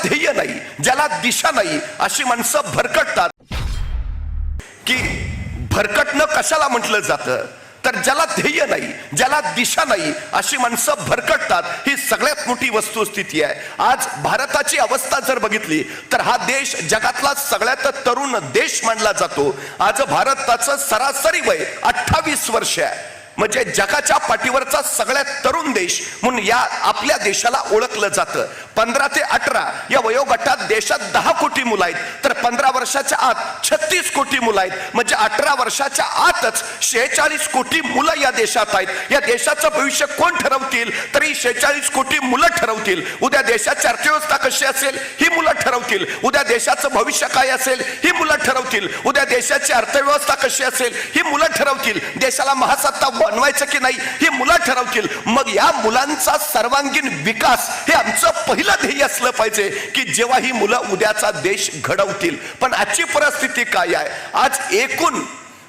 ध्येय नाही, ज्याला दिशा नाही, अशी माणसं भरकटतात. की भरकटणं कशाला म्हटलं जातं, तर ज्याला ध्येय नाही, ज्याला दिशा नाही, अशी माणसं भरकटतात. ही सगळ्यात मोठी वस्तुस्थिती आहे. आज भारताची अवस्था जर बघितली तर हा देश जगातला सगळ्यात तरुण देश मानला जातो. आज भारताचं सरासरी वय 28 वर्ष आहे. म्हणजे जगाच्या पाठीवरचा सगळ्यात तरुण देश म्हणून या आपल्या देशाला ओळखलं जातं. 15 ते 18 या वयोगटात देशात 10 कोटी मुलं आहेत, तर 15 वर्षाच्या आत 36 कोटी मुलं आहेत. म्हणजे 18 वर्षाच्या आतच 46 कोटी मुलं या देशात आहेत. या देशाचं भविष्य कोण ठरवतील, तरी 46 कोटी मुलं ठरवतील. उद्या देशाची अर्थव्यवस्था कशी असेल ही मुलं ठरवतील. उद्या देशाचं भविष्य काय असेल ही मुलं ठरवतील. उद्या देशाची अर्थव्यवस्था कशी असेल ही मुलं ठरवतील. देशाला महासत्ता बनवायचं की नाही ही मुलं ठरवतील. मग या मुलांचा सर्वांगीण विकास हे आमचं पहिलं ध्येय असलं पाहिजे, की जेव्हा ही मुलं उद्याचा देश घडवतील. पण आजची परिस्थिती काय आहे, आज एकूण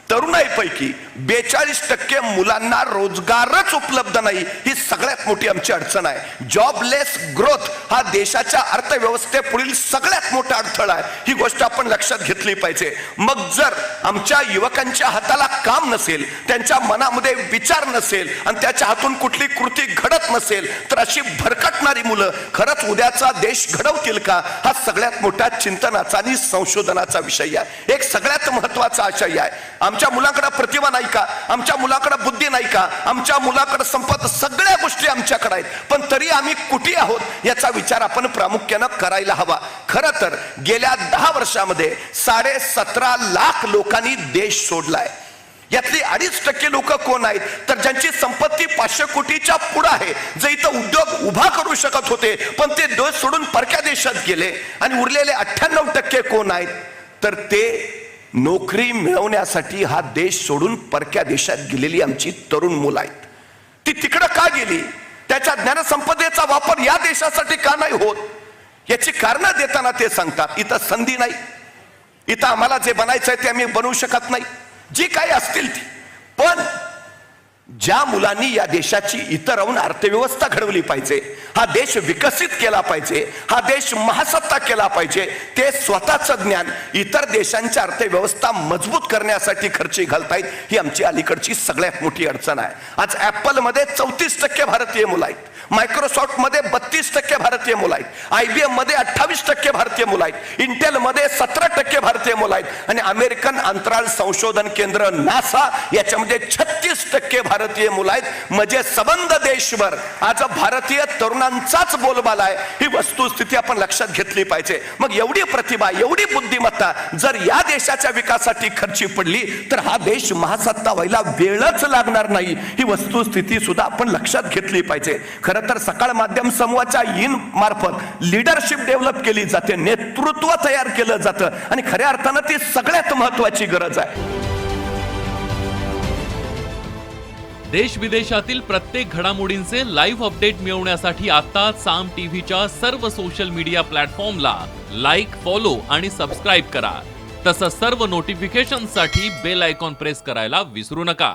तरुणाईपैकी 42% मुलांना रोजगारच उपलब्ध नाही. ही सगळ्यात मोठी आमची अडचण आहे. जॉबलेस ग्रोथ हा देशाच्या अर्थव्यवस्थेपुढील सगळ्यात मोठा अडथळा आहे. ही गोष्ट आपण लक्षात घेतली पाहिजे. मग जर आमच्या युवकांच्या हाताला काम नसेल, त्यांच्या मनामध्ये विचार नसेल आणि त्याच्या हातून कुठली कृती घडत नसेल, तर अशी भरकटणारी मुलं खरंच उद्याचा देश घडवतील का, हा सगळ्यात मोठा चिंतनाचा आणि संशोधनाचा विषय आहे. एक सगळ्यात महत्वाचा आशय आहे, आमच्या मुलांकडे प्रतिभा नाही का, आमच्या मुलांकडे बुद्धी नाही का, आमच्या मुलांकडे संपत सगळ्या गोष्टी आमच्याकडे आहेत, पण तरी आम्ही कुठे आहोत याचा विचार आपण प्रामुख्याने करायला हवा. खरं तर गेल्या 10 वर्षामध्ये 17.5 लाख लोकांनी देश सोडलाय. यातली 2.5% लोक कोण आहेत, तर ज्यांची संपत्ती 500 कोटीच्या पुढे आहे, जे इथं उद्योग उभा करू शकत होते पण ते देश सोडून परक्या देशात गेले. आणि उरलेले 98% कोण आहेत, तर ते नोकरी मिळवण्यासाठी हा देश सोडून परक्या देशात गेलेली आमची तरुण मुलं आहेत. ती तिकडं का गेली, त्याच्या ज्ञानसंपदेचा वापर या देशासाठी का नाही होत, याची कारणं देताना ते सांगतात इथं संधी नाही, इथं आम्हाला जे बनायचंय ते आम्ही बनवू शकत नाही, जी काही असतील ती. पण ज्या मुलांनी या देशाची इतर राहून अर्थव्यवस्था घडवली पाहिजे, हा देश विकसित केला पाहिजे, हा देश महासत्ता केला पाहिजे, ते स्वतःचं ज्ञान इतर देशांच्या अर्थव्यवस्था मजबूत करण्यासाठी खर्ची घालतायत. ही आमची अलीकडची सगळ्यात मोठी अडचण आहे. आज ऍपल मध्ये 34% भारतीय मुलं आहेत, मायक्रोसॉफ्ट मध्ये 32% भारतीय मुलं आहेत, IBM मध्ये 28% भारतीय मुलं आहेत, इंटेल मध्ये 17% भारतीय मुलं आहेत, आणि अमेरिकन अंतराळ संशोधन केंद्र नासा याच्यामध्ये 36% भारतीय मुलं आहेत. म्हणजे संबंध देशभर आज भारतीय तरुणांचाच बोलबाला आहे. ही वस्तुस्थिती आपण लक्षात घेतली पाहिजे. मग एवढी प्रतिभा, एवढी बुद्धिमत्ता जर या देशाच्या विकासासाठी खर्ची पडली तर हा देश महासत्ता व्हायला वेळच लागणार नाही. ही वस्तुस्थिती सुद्धा आपण लक्षात घेतली पाहिजे. खरं तर सकाळ माध्यम समूहाच्या इन मार्फत लीडरशिप डेव्हलप केली जाते, नेतृत्व तयार केलं जातं, आणि खऱ्या अर्थानं ती सगळ्यात महत्वाची गरज आहे. देश विदेशातील प्रत्येक घडामोडींचे लाईव्ह अपडेट मिळवण्यासाठी आता साम टीव्हीच्या सर्व सोशल मीडिया प्लॅटफॉर्मला लाईक, फॉलो आणि सबस्क्राईब करा. तसंच सर्व नोटिफिकेशनसाठी बेल आयकॉन प्रेस करायला विसरू नका.